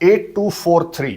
8243,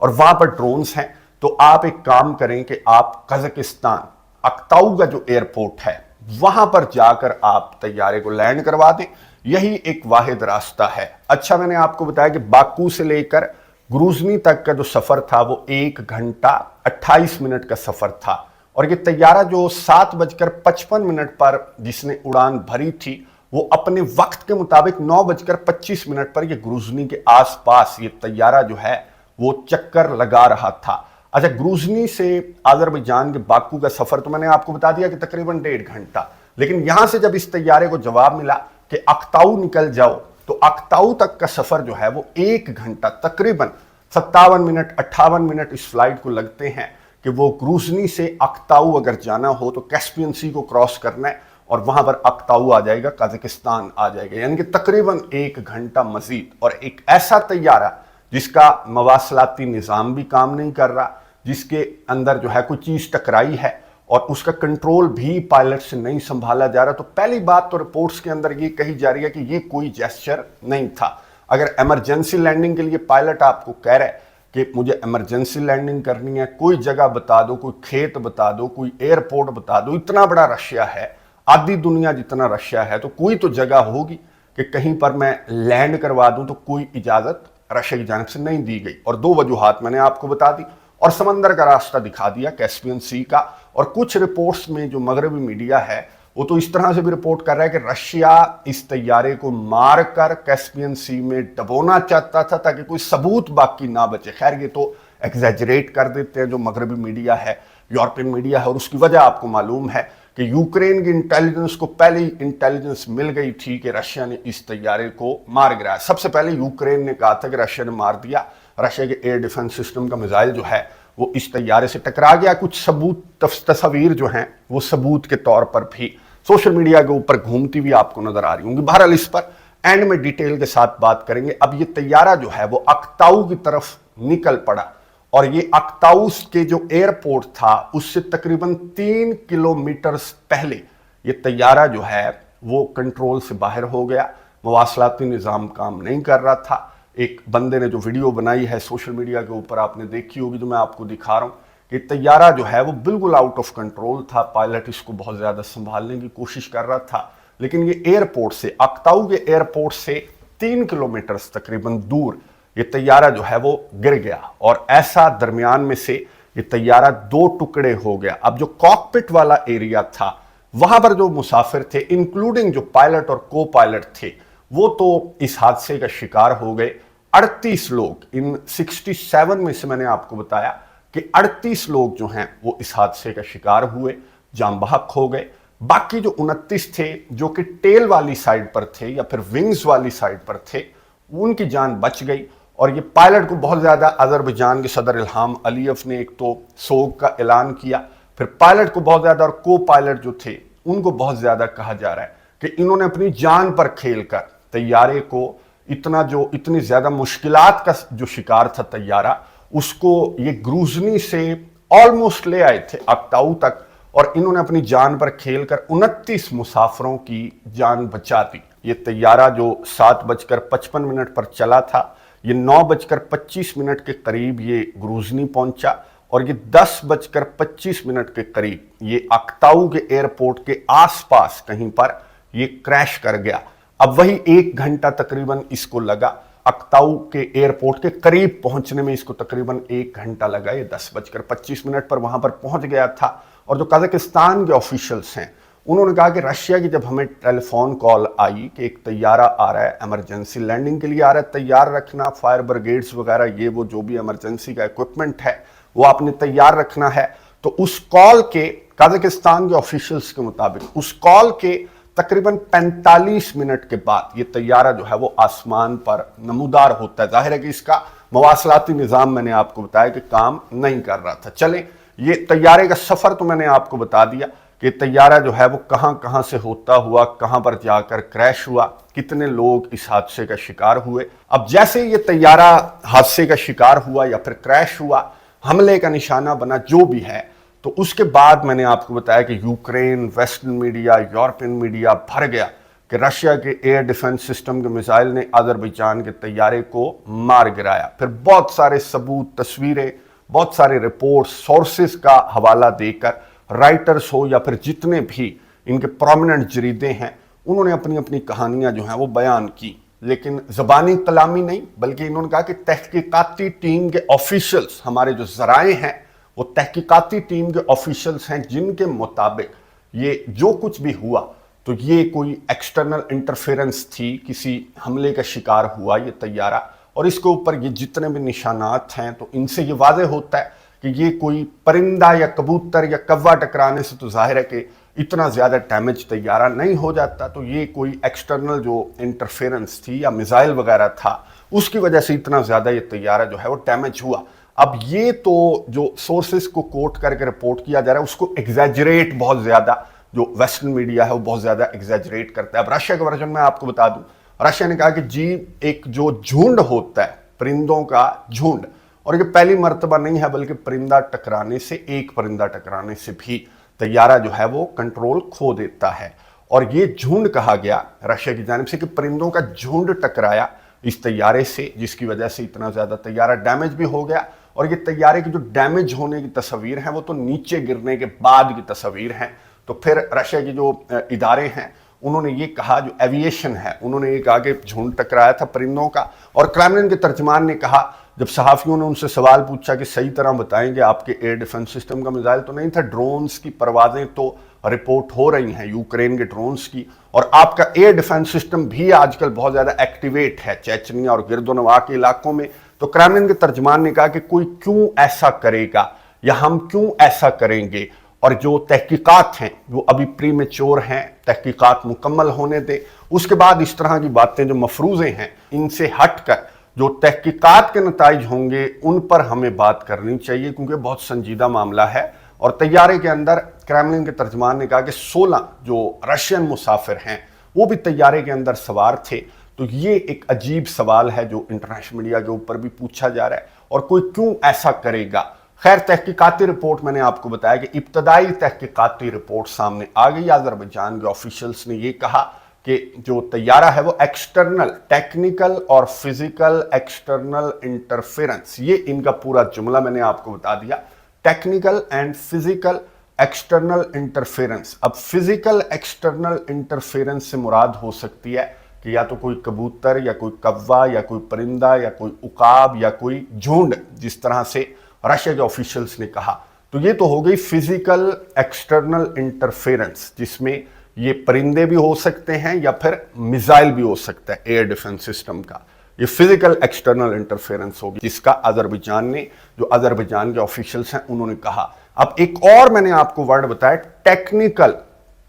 اور وہاں پر ڈرونز ہیں، تو آپ ایک کام کریں کہ آپ قزاقستان اکتاؤ کا جو ایئرپورٹ ہے وہاں پر جا کر آپ طیارے کو لینڈ کروا دیں، یہی ایک واحد راستہ ہے۔ اچھا، میں نے آپ کو بتایا کہ باکو سے لے کر گروزنی تک کا جو سفر تھا وہ 1 گھنٹہ 28 منٹ کا سفر تھا، اور یہ طیارہ جو 7:55 پر جس نے اڑان بھری تھی وہ اپنے وقت کے مطابق 9:25 پر یہ گروزنی کے آس پاس یہ طیارہ جو ہے وہ چکر لگا رہا تھا۔ اچھا، گروزنی سے آذربائیجان کے باکو کا سفر تو میں نے آپ کو بتا دیا کہ تقریباً 1.5 گھنٹہ، لیکن یہاں سے جب اس طیارے کو جواب ملا کہ اکتاؤ نکل جاؤ، تو اکتاؤ تک کا سفر جو ہے وہ 1 گھنٹہ تقریباً 57 منٹ 58 منٹ اس فلائٹ کو لگتے ہیں کہ وہ گروزنی سے اکتاؤ اگر جانا ہو تو کیسپین سی کو کراس کرنا ہے، اور وہاں پر اکتاؤ آ جائے گا، قازقستان آ جائے گا، یعنی کہ تقریباً 1 گھنٹہ مزید۔ اور ایک ایسا طیارہ جس کا مواصلاتی نظام بھی کام نہیں کر رہا، جس کے اندر جو ہے کوئی چیز ٹکرائی ہے اور اس کا کنٹرول بھی پائلٹ سے نہیں سنبھالا جا رہا، تو پہلی بات تو رپورٹس کے اندر یہ کہی جا رہی ہے کہ یہ کوئی جیسچر نہیں تھا۔ اگر ایمرجنسی لینڈنگ کے لیے پائلٹ آپ کو کہہ رہا ہے کہ مجھے ایمرجنسی لینڈنگ کرنی ہے، کوئی جگہ بتا دو، کوئی کھیت بتا دو، کوئی ایئرپورٹ بتا دو، اتنا بڑا رشیا ہے، آدھی دنیا جتنا رشیا ہے، تو کوئی تو جگہ ہوگی کہ کہیں پر میں لینڈ کروا دوں، تو کوئی اجازت رشیا کی جانب سے نہیں دی گئی، اور 2 وجوہات میں نے آپ کو بتا دی، اور سمندر کا راستہ دکھا دیا کیسپین سی کا۔ اور کچھ رپورٹس میں جو مغربی میڈیا ہے وہ تو اس طرح سے بھی رپورٹ کر رہا ہے کہ رشیا اس طیارے کو مار کر کیسپین سی میں ڈبونا چاہتا تھا تاکہ کوئی ثبوت باقی نہ بچے۔ خیر، یہ تو ایگزیجریٹ کر دیتے ہیں جو مغربی میڈیا ہے، یورپین میڈیا ہے، اور اس کی وجہ آپ کو معلوم ہے کہ یوکرین کی انٹیلیجنس کو پہلے انٹیلیجنس مل گئی تھی کہ رشیا نے اس طیارے کو مار گرایا۔ سب سے پہلے یوکرین نے کہا تھا کہ رشیا نے مار دیا، رشیا کے ایئر ڈیفنس سسٹم کا میزائل جو ہے وہ اس طیارے سے ٹکرا گیا۔ کچھ ثبوت تصاویر جو ہیں وہ ثبوت کے طور پر بھی سوشل میڈیا کے اوپر گھومتی ہوئی آپ کو نظر آ رہی ہوں گی۔ بہرحال اس پر اینڈ میں ڈیٹیل کے ساتھ بات کریں گے۔ اب یہ طیارہ جو ہے وہ اکتاؤ کی طرف نکل پڑا، اور یہ اکتاؤ کے جو ایئرپورٹ تھا اس سے تقریباً 3 کلومیٹر پہلے یہ طیارہ جو ہے وہ کنٹرول سے باہر ہو گیا، مواصلاتی نظام کام نہیں کر رہا تھا۔ ایک بندے نے جو ویڈیو بنائی ہے سوشل میڈیا کے اوپر آپ نے دیکھی ہوگی، جو میں آپ کو دکھا رہا ہوں، کہ طیارہ جو ہے وہ بالکل آؤٹ آف کنٹرول تھا، پائلٹ اس کو بہت زیادہ سنبھالنے کی کوشش کر رہا تھا، لیکن یہ ایئرپورٹ سے اکتاؤ کے ایئرپورٹ سے 3 کلومیٹر تقریباً دور یہ طیارہ جو ہے وہ گر گیا، اور ایسا درمیان میں سے یہ طیارہ 2 ٹکڑے ہو گیا۔ اب جو کاکپٹ والا ایریا تھا وہاں پر جو مسافر تھے انکلوڈنگ جو پائلٹ اور کو پائلٹ تھے وہ تو اس حادثے کا شکار ہو گئے۔ 38 لوگ ان 67 میں سے میں نے آپ کو بتایا کہ 38 لوگ جو ہیں وہ اس حادثے کا شکار ہوئے، جان بحق ہو گئے۔ باقی جو 29 تھے جو کہ ٹیل والی سائیڈ پر تھے یا پھر ونگز والی سائیڈ پر تھے، ان کی جان بچ گئی، اور یہ پائلٹ کو بہت زیادہ آذربائیجان کے صدر الہام علیف نے ایک تو سوگ کا اعلان کیا، پھر پائلٹ کو بہت زیادہ، اور کو پائلٹ جو تھے ان کو بہت زیادہ کہا جا رہا ہے کہ انہوں نے اپنی جان پر کھیل کر طیارے کو اتنی زیادہ مشکلات کا جو شکار تھا طیارہ، اس کو یہ گروزنی سے آلموسٹ لے آئے تھے اکتاؤ تک، اور انہوں نے اپنی جان پر کھیل کر 29 مسافروں کی جان بچا دی۔ یہ طیارہ جو 7:55 پر چلا تھا، یہ 9:25 کے قریب یہ گروزنی پہنچا، اور یہ 10:25 کے قریب یہ اکتاؤ کے ایئرپورٹ کے آس پاس کہیں پر یہ کریش کر گیا۔ اب وہی 1 گھنٹہ تقریباً اس کو لگا، اکتاؤ کے ایئرپورٹ کے قریب پہنچنے میں اس کو تقریباً 1 گھنٹہ لگا۔ یہ 10:25 پر وہاں پر پہنچ گیا تھا، اور جو قازقستان کے آفیشلز ہیں انہوں نے کہا کہ رشیا کی جب ہمیں ٹیلی فون کال آئی کہ ایک طیارہ آ رہا ہے ایمرجنسی لینڈنگ کے لیے آ رہا ہے، تیار رکھنا، فائر بریگیڈز وغیرہ یہ وہ جو بھی ایمرجنسی کا ایکوپمنٹ ہے وہ آپ نے تیار رکھنا ہے، تو اس کال کے قازقستان کے آفیشلز کے مطابق اس کال کے تقریباً 45 منٹ کے بعد یہ طیارہ جو ہے وہ آسمان پر نمودار ہوتا ہے۔ ظاہر ہے کہ اس کا مواصلاتی نظام میں نے آپ کو بتایا کہ کام نہیں کر رہا تھا۔ چلیں، یہ طیارے کا سفر تو میں نے آپ کو بتا دیا کہ طیارہ جو ہے وہ کہاں سے ہوتا ہوا کہاں پر جا کر کریش ہوا، کتنے لوگ اس حادثے کا شکار ہوئے۔ اب جیسے یہ طیارہ حادثے کا شکار ہوا یا پھر کریش ہوا، حملے کا نشانہ بنا جو بھی ہے، تو اس کے بعد میں نے آپ کو بتایا کہ Ukraine, western media, European media بھر گیا کہ رشیا کے ایئر ڈیفنس سسٹم کے میزائل نے آذربائیجان کے طیارے کو مار گرایا۔ پھر بہت سارے ثبوت، تصویریں، بہت سارے رپورٹس، سورسز کا حوالہ دے کر رائٹرز ہو یا پھر جتنے بھی ان کے پرومیننٹ جریدے ہیں، انہوں نے اپنی اپنی کہانیاں جو ہیں وہ بیان کی، لیکن زبانی کلامی نہیں، بلکہ انہوں نے کہا کہ تحقیقاتی ٹیم کے آفیشلز، ہمارے جو ذرائع ہیں وہ تحقیقاتی ٹیم کے آفیشلز ہیں، جن کے مطابق یہ جو کچھ بھی ہوا تو یہ کوئی ایکسٹرنل انٹرفیرنس تھی، کسی حملے کا شکار ہوا یہ طیارہ، اور اس کے اوپر یہ جتنے بھی نشانات ہیں تو ان سے یہ واضح ہوتا ہے کہ یہ کوئی پرندہ یا کبوتر یا کوا ٹکرانے سے تو ظاہر ہے کہ اتنا زیادہ ڈیمیج طیارہ نہیں ہو جاتا، تو یہ کوئی ایکسٹرنل جو انٹرفیرنس تھی یا میزائل وغیرہ تھا، اس کی وجہ سے اتنا زیادہ یہ طیارہ جو ہے وہ ڈیمیج ہوا۔ اب یہ تو جو سورسز کو کوٹ کر کے رپورٹ کیا جا رہا ہے اس کو ایگزیجریٹ بہت زیادہ جو ویسٹرن میڈیا ہے وہ بہت زیادہ ایگزیجریٹ کرتا ہے۔ اب رشیا کا ورژن میں آپ کو بتا دوں، رشیا نے کہا کہ جی ایک جو جھنڈ ہوتا ہے، پرندوں کا جھنڈ، اور یہ پہلی مرتبہ نہیں ہے بلکہ پرندہ ٹکرانے سے، ایک پرندہ ٹکرانے سے بھی طیارہ جو ہے وہ کنٹرول کھو دیتا ہے، اور یہ جھنڈ کہا گیا رشیا کی جانب سے کہ پرندوں کا جھنڈ ٹکرایا اس طیارے سے، جس کی وجہ سے اتنا زیادہ طیارہ ڈیمیج بھی ہو گیا۔ اور یہ طیارے کی جو ڈیمیج ہونے کی تصاویر ہیں وہ تو نیچے گرنے کے بعد کی تصاویر ہیں۔ تو پھر رشیا کی جو ادارے ہیں انہوں نے یہ کہا، جو ایوییشن ہے انہوں نے یہ کہا کہ جھنڈ ٹکرایا تھا پرندوں کا، اور کرملن کے ترجمان نے کہا جب صحافیوں نے ان سے سوال پوچھا کہ صحیح طرح بتائیں گے آپ کے ایئر ڈیفنس سسٹم کا میزائل تو نہیں تھا، ڈرونز کی پروازیں تو رپورٹ ہو رہی ہیں یوکرین کے ڈرونز کی، اور آپ کا ایئر ڈیفنس سسٹم بھی آج کل بہت زیادہ ایکٹیویٹ ہے چیچنیا اور گرد و نواح کے علاقوں میں۔ تو کرملن کے ترجمان نے کہا کہ کوئی کیوں ایسا کرے گا یا ہم کیوں ایسا کریں گے، اور جو تحقیقات ہیں وہ ابھی پری میچور ہیں، تحقیقات مکمل ہونے دے، اس کے بعد اس طرح کی باتیں جو مفروضے ہیں ان سے ہٹ کر جو تحقیقات کے نتائج ہوں گے ان پر ہمیں بات کرنی چاہیے، کیونکہ بہت سنجیدہ معاملہ ہے۔ اور طیارے کے اندر کرملن کے ترجمان نے کہا کہ 16 جو رشین مسافر ہیں وہ بھی طیارے کے اندر سوار تھے۔ تو یہ ایک عجیب سوال ہے جو انٹرنیشنل میڈیا کے اوپر بھی پوچھا جا رہا ہے، اور کوئی کیوں ایسا کرے گا۔ خیر تحقیقاتی رپورٹ میں نے آپ کو بتایا کہ ابتدائی تحقیقاتی رپورٹ سامنے آ گئی، آذربائیجان کے آفیشلز نے یہ کہا کہ جو طیارہ ہے وہ ایکسٹرنل ٹیکنیکل اور فزیکل ایکسٹرنل انٹرفیرنس، یہ ان کا پورا جملہ میں نے آپ کو بتا دیا، technical and physical external interference. اب فزیکل ایکسٹرنل انٹرفیرنس سے مراد ہو سکتی ہے کہ یا تو کوئی کبوتر یا کوئی کوا یا کوئی پرندہ یا کوئی عقاب یا کوئی جھنڈ، جس طرح سے رشیا کے آفیشلز نے کہا، تو یہ تو ہو گئی فزیکل ایکسٹرنل انٹرفیرنس، جس میں یہ پرندے بھی ہو سکتے ہیں یا پھر میزائل بھی ہو سکتا ہے ایئر ڈیفنس سسٹم کا، یہ فزیکل ایکسٹرنل انٹرفیرنس ہوگی، جس کا آذربائیجان نے، جو آذربائیجان کے آفیشلز ہیں انہوں نے کہا۔ اب ایک اور میں نے آپ کو ورڈ بتایا، technical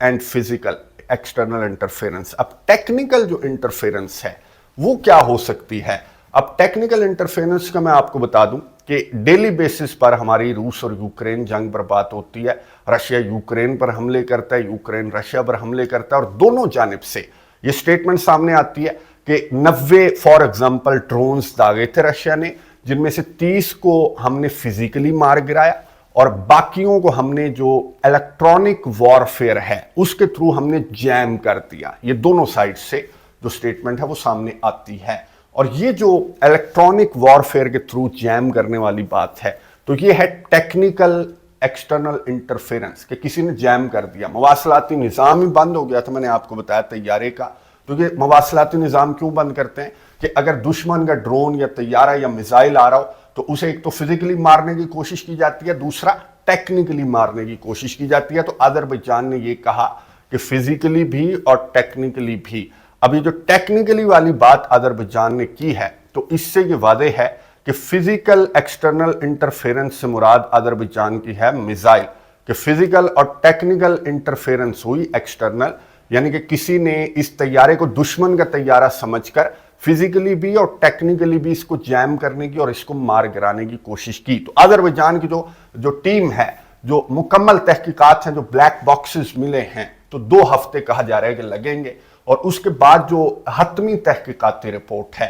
and physical external interference. اب ٹیکنیکل جو انٹرفیرنس ہے وہ کیا ہو سکتی ہے؟ اب ٹیکنیکل انٹرفیرنس کا میں آپ کو بتا دوں کہ ڈیلی بیسس پر ہماری روس اور یوکرین جنگ پر بات ہوتی ہے، رشیا یوکرین پر حملے کرتا ہے، یوکرین رشیا پر حملے کرتا ہے، اور دونوں جانب سے یہ سٹیٹمنٹ سامنے آتی ہے کہ 90 فار ایگزامپل ڈرونز داغے تھے رشیا نے، جن میں سے 30 کو ہم نے فزیکلی مار گرایا، اور باقیوں کو ہم نے جو الیکٹرانک وارفیئر ہے اس کے تھرو ہم نے جیم کر دیا۔ یہ دونوں سائڈ سے جو سٹیٹمنٹ ہے وہ سامنے آتی ہے، اور یہ جو الیکٹرانک وارفیئر کے تھرو جیم کرنے والی بات ہے تو یہ ہے ٹیکنیکل ایکسٹرنل انٹرفیرنس، کہ کسی نے جیم کر دیا، مواصلاتی نظام ہی بند ہو گیا تھا، میں نے آپ کو بتایا طیارے کا۔ تو یہ مواصلاتی نظام کیوں بند کرتے ہیں کہ اگر دشمن کا ڈرون یا طیارہ یا میزائل آ رہا ہو تو اسے ایک تو فزیکلی مارنے کی کوشش کی جاتی ہے، دوسرا ٹیکنیکلی مارنے کی کوشش کی جاتی ہے۔ تو آذربائیجان نے یہ کہا کہ فزیکلی بھی اور ٹیکنیکلی بھی۔ اب یہ جو ٹیکنیکلی والی بات آذربائیجان نے کی ہے تو اس سے یہ واضح ہے کہ فزیکل ایکسٹرنل انٹرفیرنس سے مراد آذربائیجان کی ہے میزائل، کہ فزیکل اور ٹیکنیکل انٹرفیرنس ہوئی ایکسٹرنل، یعنی کہ کسی نے اس طیارے کو دشمن کا طیارہ سمجھ کر فزیکلی بھی اور ٹیکنیکلی بھی اس کو جیم کرنے کی اور اس کو مار گرانے کی کوشش کی۔ تو آذربائیجان کی جو ٹیم ہے، جو مکمل تحقیقات ہیں، جو بلیک باکسز ملے ہیں، تو 2 ہفتے کہا جا رہا ہے کہ لگیں گے، اور اس کے بعد جو حتمی تحقیقاتی رپورٹ ہے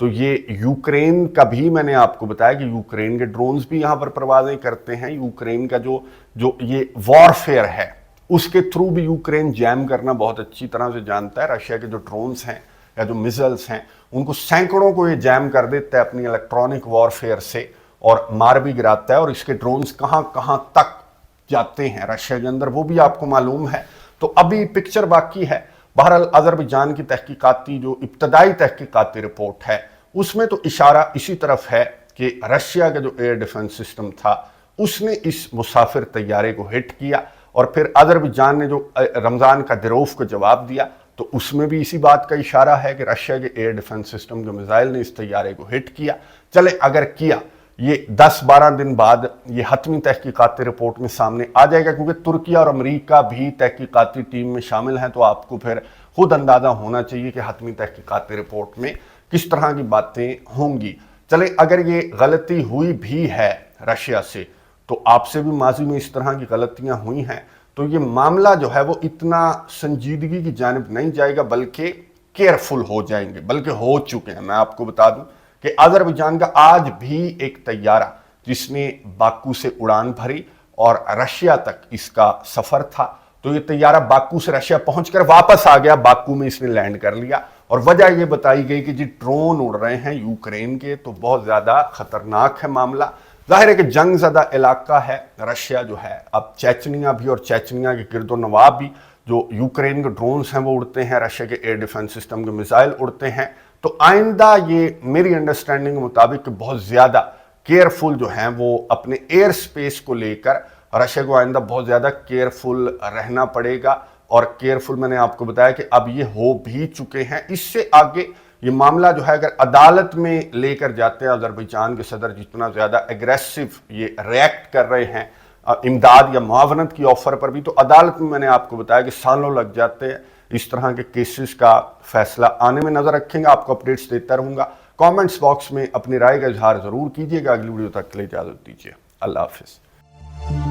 تو یہ یوکرین کا بھی میں نے آپ کو بتایا کہ یوکرین کے ڈرونز بھی یہاں پر پروازیں کرتے ہیں. یوکرین کا جو یہ وارفیئر ہے اس کے تھرو بھی یوکرین جیم کرنا بہت اچھی طرح سے جانتا ہے. رشیا کے جو ڈرونز ہیں یا جو میزائلز ہیں ان کو سینکڑوں کو یہ جیم کر دیتا ہے اپنی الیکٹرانک وارفیئر سے اور مار بھی گراتا ہے. اور اس کے ڈرونز کہاں کہاں تک جاتے ہیں رشیا کے اندر وہ بھی آپ کو معلوم ہے. تو ابھی پکچر باقی ہے. بہرحال آذربائیجان کی تحقیقاتی جو ابتدائی تحقیقاتی رپورٹ ہے اس میں تو اشارہ اسی طرف ہے کہ رشیا کا جو ایئر ڈیفنس سسٹم تھا اس نے اس مسافر طیارے کو ہٹ کیا اور پھر آذربائیجان نے جو رمضان قادیروف کو جواب دیا تو اس میں بھی اسی بات کا اشارہ ہے کہ رشیا کے ایئر ڈیفنس سسٹم کے میزائل نے اس طیارے کو ہٹ کیا. چلے اگر کیا یہ 10-12 دن بعد یہ حتمی تحقیقاتی رپورٹ میں سامنے آ جائے گا کیونکہ ترکیہ اور امریکہ بھی تحقیقاتی ٹیم میں شامل ہیں. تو آپ کو پھر خود اندازہ ہونا چاہیے کہ حتمی تحقیقاتی رپورٹ میں کس طرح کی باتیں ہوں گی. چلے اگر یہ غلطی ہوئی بھی ہے رشیا سے تو آپ سے بھی ماضی میں اس طرح کی غلطیاں ہوئی ہیں تو یہ معاملہ جو ہے وہ اتنا سنجیدگی کی جانب نہیں جائے گا بلکہ کیئرفل ہو جائیں گے بلکہ ہو چکے ہیں. میں آپ کو بتا دوں کہ آذربائیجان کا آج بھی ایک طیارہ جس نے باکو سے اڑان بھری اور رشیا تک اس کا سفر تھا تو یہ طیارہ باکو سے رشیا پہنچ کر واپس آ گیا. باکو میں اس نے لینڈ کر لیا اور وجہ یہ بتائی گئی کہ جی ڈرون اڑ رہے ہیں یوکرین کے تو بہت زیادہ خطرناک ہے معاملہ. ظاہر ہے کہ جنگ زدہ علاقہ ہے رشیا جو ہے. اب چیچنیا بھی اور چیچنیا کے گرد و نواح بھی جو یوکرین کے ڈرونز ہیں وہ اڑتے ہیں, رشیا کے ایئر ڈیفنس سسٹم کے میزائل اڑتے ہیں. تو آئندہ یہ میری انڈرسٹینڈنگ کے مطابق بہت زیادہ کیئرفل جو ہیں وہ اپنے ایئر سپیس کو لے کر رشیا کو آئندہ بہت زیادہ کیئرفل رہنا پڑے گا. اور کیئرفل میں نے آپ کو بتایا کہ اب یہ ہو بھی چکے ہیں. اس سے آگے یہ معاملہ جو ہے اگر عدالت میں لے کر جاتے ہیں آذربائیجان کے صدر جتنا زیادہ ایگریسو یہ ریئیکٹ کر رہے ہیں امداد یا معاونت کی آفر پر بھی تو عدالت میں نے آپ کو بتایا کہ سالوں لگ جاتے ہیں. اس طرح کے کیسز کا فیصلہ آنے میں نظر رکھیں گا. آپ کو اپڈیٹس دیتا رہوں گا. کامنٹس باکس میں اپنی رائے کا اظہار ضرور کیجیے گا. اگلی ویڈیو تک کے لیے اجازت دیجیے. اللہ حافظ.